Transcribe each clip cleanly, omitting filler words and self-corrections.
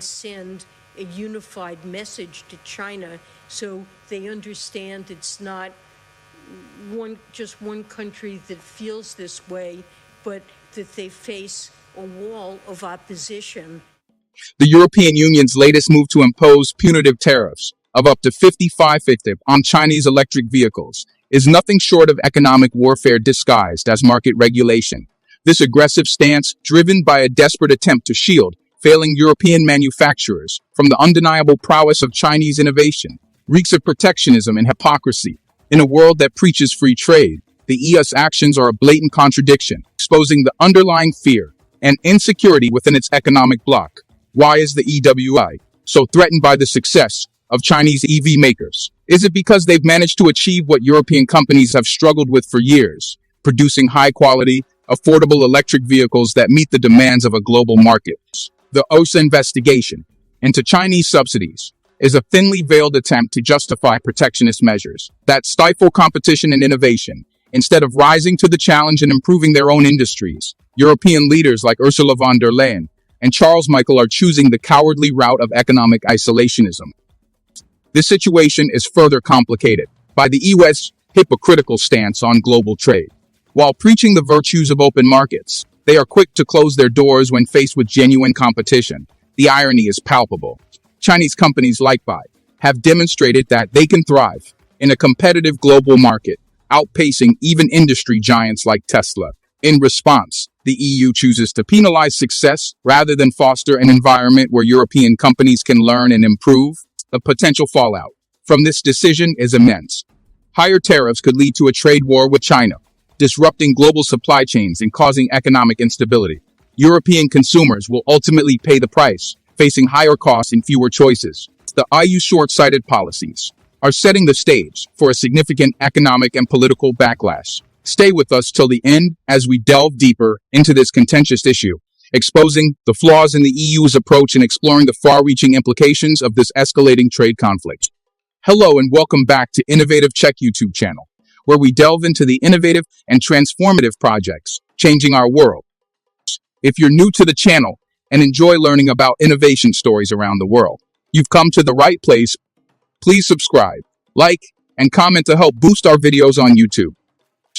send a unified message to China so they understand it's not just one country that feels this way, but that they face a wall of opposition. The European Union's latest move to impose punitive tariffs of up to 55% on Chinese electric vehicles is nothing short of economic warfare disguised as market regulation. This aggressive stance, driven by a desperate attempt to shield failing European manufacturers from the undeniable prowess of Chinese innovation, reeks of protectionism and hypocrisy. In a world that preaches free trade, the EU's actions are a blatant contradiction, exposing the underlying fear and insecurity within its economic bloc. Why is the EWI so threatened by the success of Chinese EV makers? Is it because they've managed to achieve what European companies have struggled with for years, producing high-quality, affordable electric vehicles that meet the demands of a global market? The Ursula investigation into Chinese subsidies is a thinly veiled attempt to justify protectionist measures that stifle competition and innovation. Instead of rising to the challenge and improving their own industries, European leaders like Ursula von der Leyen and Charles Michel are choosing the cowardly route of economic isolationism. This situation is further complicated by the EU's hypocritical stance on global trade. While preaching the virtues of open markets, they are quick to close their doors when faced with genuine competition. The irony is palpable. Chinese companies like BYD have demonstrated that they can thrive in a competitive global market, outpacing even industry giants like Tesla. In response, the EU chooses to penalize success rather than foster an environment where European companies can learn and improve. The potential fallout from this decision is immense. Higher tariffs could lead to a trade war with China, disrupting global supply chains and causing economic instability. European consumers will ultimately pay the price, facing higher costs and fewer choices. The EU's short-sighted policies are setting the stage for a significant economic and political backlash. Stay with us till the end as we delve deeper into this contentious issue, exposing the flaws in the EU's approach and exploring the far-reaching implications of this escalating trade conflict. Hello and welcome back to Innovative Check YouTube channel, where we delve into the innovative and transformative projects changing our world. If you're new to the channel and enjoy learning about innovation stories around the world, you've come to the right place. Please subscribe, like, and comment to help boost our videos on YouTube.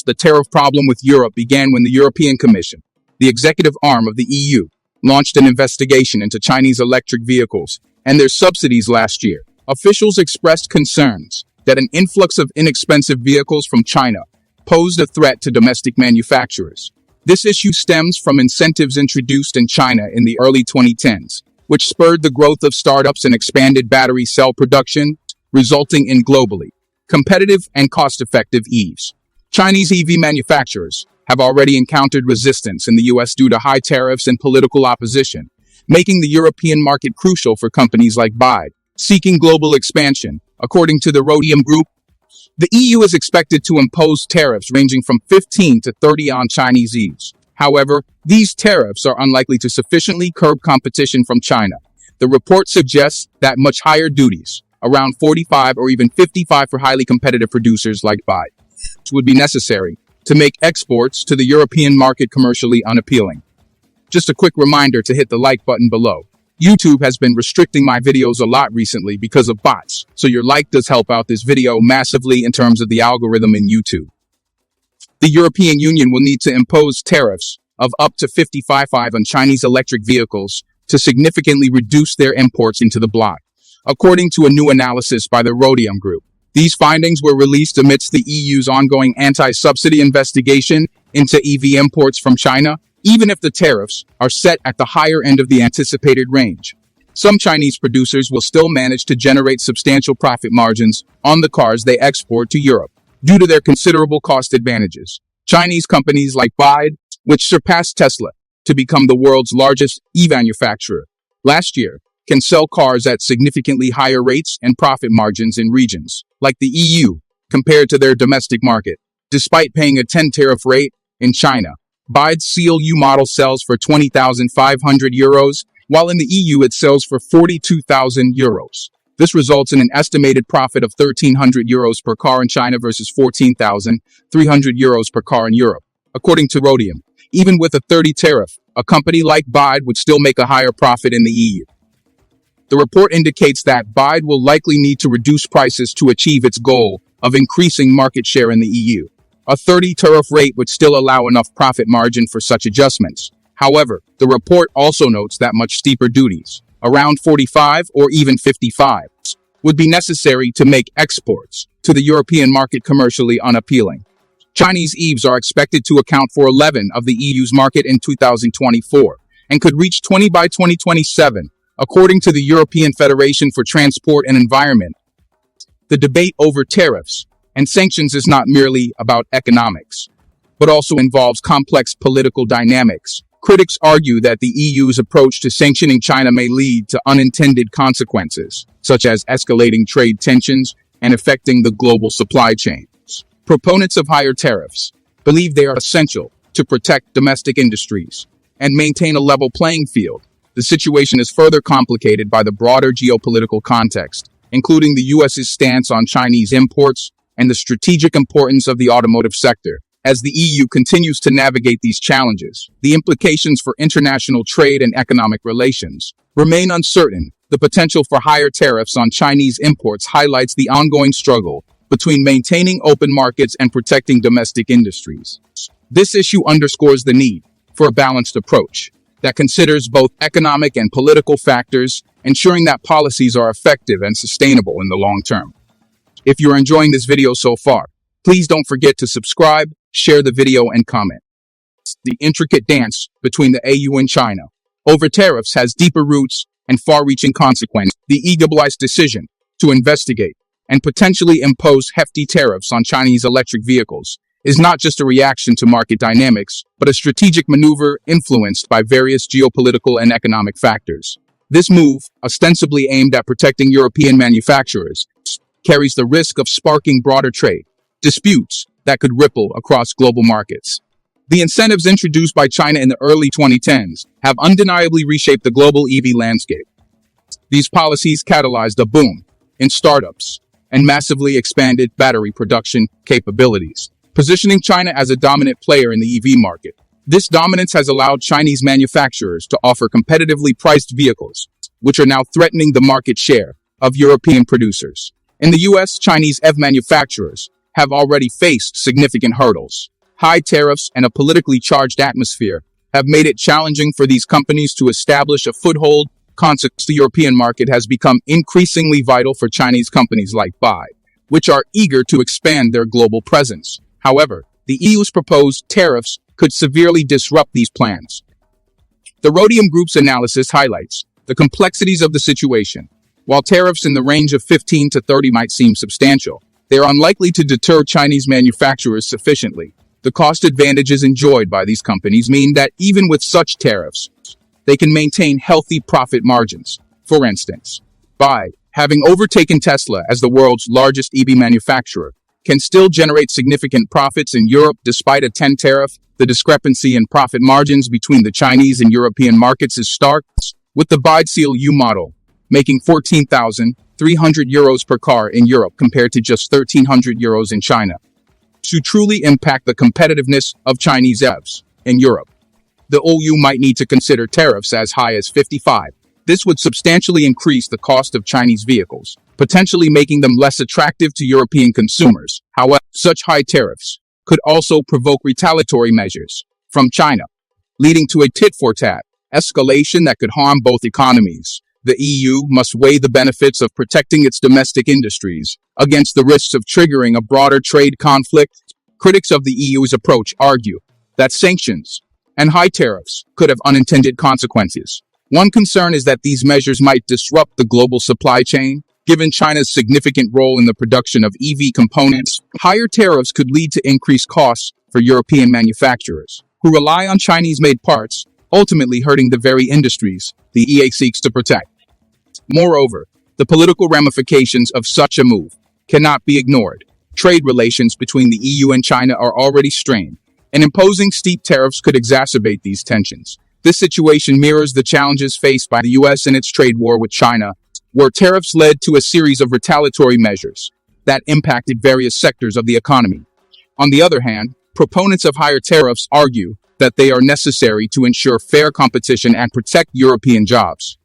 The tariff problem with Europe began when the European Commission, the executive arm of the EU, launched an investigation into Chinese electric vehicles and their subsidies last year. Officials expressed concerns that an influx of inexpensive vehicles from China posed a threat to domestic manufacturers. This issue stems from incentives introduced in China in the early 2010s, which spurred the growth of startups and expanded battery cell production, resulting in globally competitive and cost-effective EVs. Chinese EV manufacturers have already encountered resistance in the US due to high tariffs and political opposition, making the European market crucial for companies like BYD, seeking global expansion. According to the Rhodium Group, the EU is expected to impose tariffs ranging from 15 to 30% on Chinese EVs. However, these tariffs are unlikely to sufficiently curb competition from China. The report suggests that much higher duties, around 45 or even 55 for highly competitive producers like BYD, would be necessary to make exports to the European market commercially unappealing. Just a quick reminder to hit the like button below. YouTube has been restricting my videos a lot recently because of bots, so your like does help out this video massively in terms of the algorithm in YouTube. The European Union will need to impose tariffs of up to 55% on Chinese electric vehicles to significantly reduce their imports into the bloc, according to a new analysis by the Rhodium Group. These findings were released amidst the EU's ongoing anti-subsidy investigation into EV imports from China, even if the tariffs are set at the higher end of the anticipated range. Some Chinese producers will still manage to generate substantial profit margins on the cars they export to Europe due to their considerable cost advantages. Chinese companies like BYD, which surpassed Tesla to become the world's largest EV manufacturer last year, can sell cars at significantly higher rates and profit margins in regions like the EU compared to their domestic market. Despite paying a 10% tariff rate in China, BYD's CLU model sells for €20,500, while in the EU it sells for €42,000. This results in an estimated profit of €1,300 per car in China versus €14,300 per car in Europe. According to Rhodium, even with a 30% tariff, a company like BYD would still make a higher profit in the EU. The report indicates that Biden will likely need to reduce prices to achieve its goal of increasing market share in the EU. A 30 tariff rate would still allow enough profit margin for such adjustments. However, the report also notes that much steeper duties, around 45 or even 55, would be necessary to make exports to the European market commercially unappealing. Chinese EVs are expected to account for 11 of the EU's market in 2024 and could reach 20 by 2027, according to the European Federation for Transport and Environment. The debate over tariffs and sanctions is not merely about economics, but also involves complex political dynamics. Critics argue that the EU's approach to sanctioning China may lead to unintended consequences, such as escalating trade tensions and affecting the global supply chains. Proponents of higher tariffs believe they are essential to protect domestic industries and maintain a level playing field. The situation is further complicated by the broader geopolitical context, including the U.S.'s stance on Chinese imports and the strategic importance of the automotive sector. As the EU continues to navigate these challenges, the implications for international trade and economic relations remain uncertain. The potential for higher tariffs on Chinese imports highlights the ongoing struggle between maintaining open markets and protecting domestic industries. This issue underscores the need for a balanced approach that considers both economic and political factors, ensuring that policies are effective and sustainable in the long term. If you're enjoying this video so far, please don't forget to subscribe, share the video, and comment. The intricate dance between the EU and China over tariffs has deeper roots and far-reaching consequences. The EU's decision to investigate and potentially impose hefty tariffs on Chinese electric vehicles is not just a reaction to market dynamics, but a strategic maneuver influenced by various geopolitical and economic factors. This move, ostensibly aimed at protecting European manufacturers, carries the risk of sparking broader trade disputes that could ripple across global markets. The incentives introduced by China in the early 2010s have undeniably reshaped the global EV landscape. These policies catalyzed a boom in startups and massively expanded battery production capabilities, positioning China as a dominant player in the EV market. This dominance has allowed Chinese manufacturers to offer competitively priced vehicles, which are now threatening the market share of European producers. In the US, Chinese EV manufacturers have already faced significant hurdles. High tariffs and a politically charged atmosphere have made it challenging for these companies to establish a foothold. Consequently, the European market has become increasingly vital for Chinese companies like BYD, which are eager to expand their global presence. However, the EU's proposed tariffs could severely disrupt these plans. The Rhodium Group's analysis highlights the complexities of the situation. While tariffs in the range of 15 to 30 might seem substantial, they are unlikely to deter Chinese manufacturers sufficiently. The cost advantages enjoyed by these companies mean that even with such tariffs, they can maintain healthy profit margins. For instance, BYD, having overtaken Tesla as the world's largest EV manufacturer, can still generate significant profits in Europe despite a 10 tariff. The discrepancy in profit margins between the Chinese and European markets is stark, with the BYD CLU model making 14,300 euros per car in Europe compared to just 1,300 euros in China. To truly impact the competitiveness of Chinese EVs in Europe, the EU might need to consider tariffs as high as 55. This would substantially increase the cost of Chinese vehicles, potentially making them less attractive to European consumers. However, such high tariffs could also provoke retaliatory measures from China, leading to a tit-for-tat escalation that could harm both economies. The EU must weigh the benefits of protecting its domestic industries against the risks of triggering a broader trade conflict. Critics of the EU's approach argue that sanctions and high tariffs could have unintended consequences. One concern is that these measures might disrupt the global supply chain. Given China's significant role in the production of EV components, higher tariffs could lead to increased costs for European manufacturers who rely on Chinese-made parts, ultimately hurting the very industries the EU seeks to protect. Moreover, the political ramifications of such a move cannot be ignored. Trade relations between the EU and China are already strained, and imposing steep tariffs could exacerbate these tensions. This situation mirrors the challenges faced by the US in its trade war with China, where tariffs led to a series of retaliatory measures that impacted various sectors of the economy. On the other hand, proponents of higher tariffs argue that they are necessary to ensure fair competition and protect European jobs.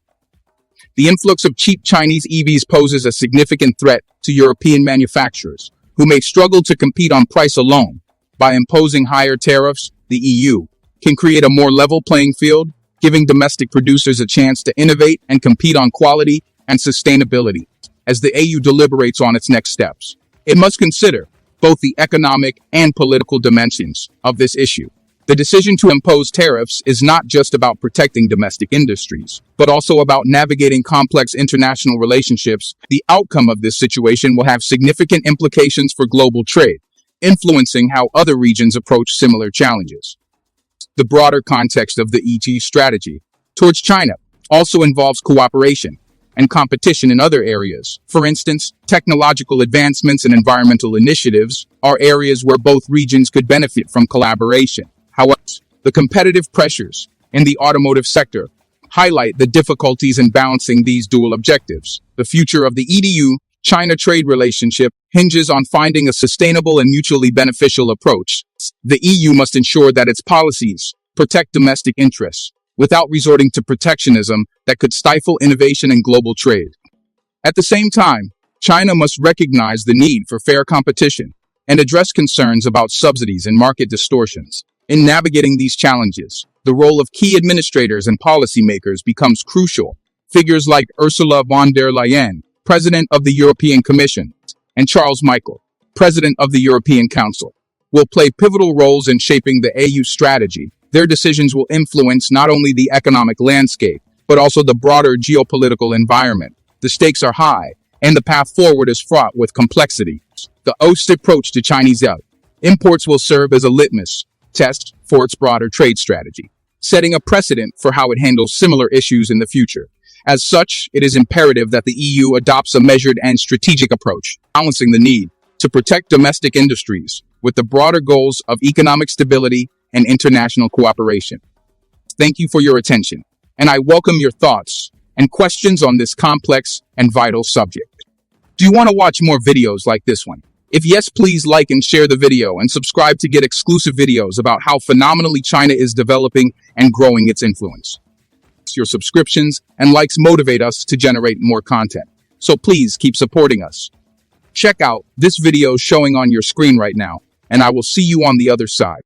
The influx of cheap Chinese EVs poses a significant threat to European manufacturers, who may struggle to compete on price alone. By imposing higher tariffs, the EU can create a more level playing field, giving domestic producers a chance to innovate and compete on quality and sustainability. As the EU deliberates on its next steps, it must consider both the economic and political dimensions of this issue. The decision to impose tariffs is not just about protecting domestic industries, but also about navigating complex international relationships. The outcome of this situation will have significant implications for global trade, influencing how other regions approach similar challenges. The broader context of the EG strategy towards China also involves cooperation and competition in other areas. For instance, technological advancements and environmental initiatives are areas where both regions could benefit from collaboration. However, the competitive pressures in the automotive sector highlight the difficulties in balancing these dual objectives. The future of the EU-China trade relationship hinges on finding a sustainable and mutually beneficial approach. The EU must ensure that its policies protect domestic interests without resorting to protectionism that could stifle innovation and global trade. At the same time, China must recognize the need for fair competition and address concerns about subsidies and market distortions. In navigating these challenges, the role of key administrators and policymakers becomes crucial. Figures like Ursula von der Leyen, President of the European Commission, and Charles Michel, President of the European Council, will play pivotal roles in shaping the EU strategy. Their decisions will influence not only the economic landscape, but also the broader geopolitical environment. The stakes are high, and the path forward is fraught with complexity. The OST approach to Chinese imports will serve as a litmus test for its broader trade strategy, setting a precedent for how it handles similar issues in the future. As such, it is imperative that the EU adopts a measured and strategic approach, balancing the need to protect domestic industries with the broader goals of economic stability and international cooperation. Thank you for your attention, and I welcome your thoughts and questions on this complex and vital subject. Do you want to watch more videos like this one? If yes, please like and share the video and subscribe to get exclusive videos about how phenomenally China is developing and growing its influence. Your subscriptions and likes motivate us to generate more content, so please keep supporting us. Check out this video showing on your screen right now, and I will see you on the other side.